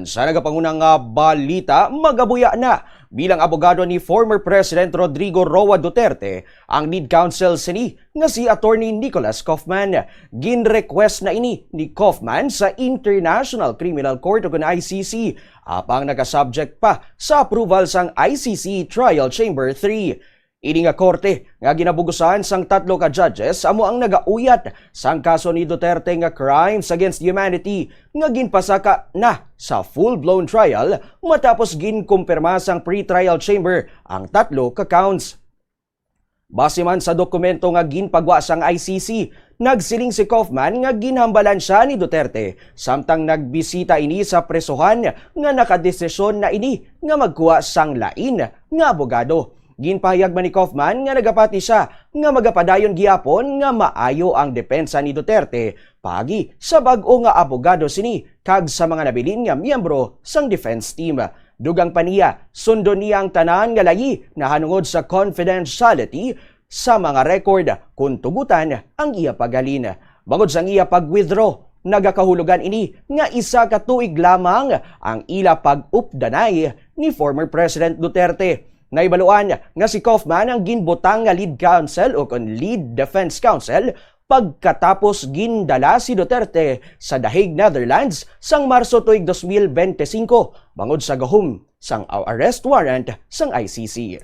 Sa nagapangunang balita, magabuya na bilang abogado ni former President Rodrigo Roa Duterte ang lead counsel sini nga si Attorney Nicholas Kaufman. Gin-request na ini ni Kaufman sa International Criminal Court o ICC apang nakasubject pa sa approval sang ICC Trial Chamber 3. Ini nga korte nga ginabugusan sang tatlo ka judges amo ang nagauyat sang kaso ni Duterte nga crimes against humanity nga ginpasaka na sa full-blown trial matapos ginkumpirma sang pre-trial chamber ang tatlo ka counts. Base man sa dokumento nga ginpagwa sang ICC, nagsiling si Kaufman nga ginhambalan siya ni Duterte samtang nagbisita ini sa presohan nga nakadesisyon na ini nga magkuha sang lain nga abogado. Ginpahayag man ni Kaufman nga nagapati siya nga magapadayon gihapon nga maayo ang depensa ni Duterte pagi sa bag-o nga abogado sini kag sa mga nabilin nga miyembro sang defense team. Dugang paniya, sundo niya ang tanan nga layi na hanungod sa confidentiality sa mga record kung tugutan ang iya pagalin. Bangod sang iya pag-withdraw, nagakahulugan ini nga isa ka tuig lamang ang ila pag-updanay ni former President Duterte. Naibaluan nga si Kaufman ang ginbutang nga lead counsel o lead defense counsel pagkatapos gindala si Duterte sa The Hague, Netherlands sang Marso tuig 2025 bangod sa gahom sang arrest warrant sang ICC.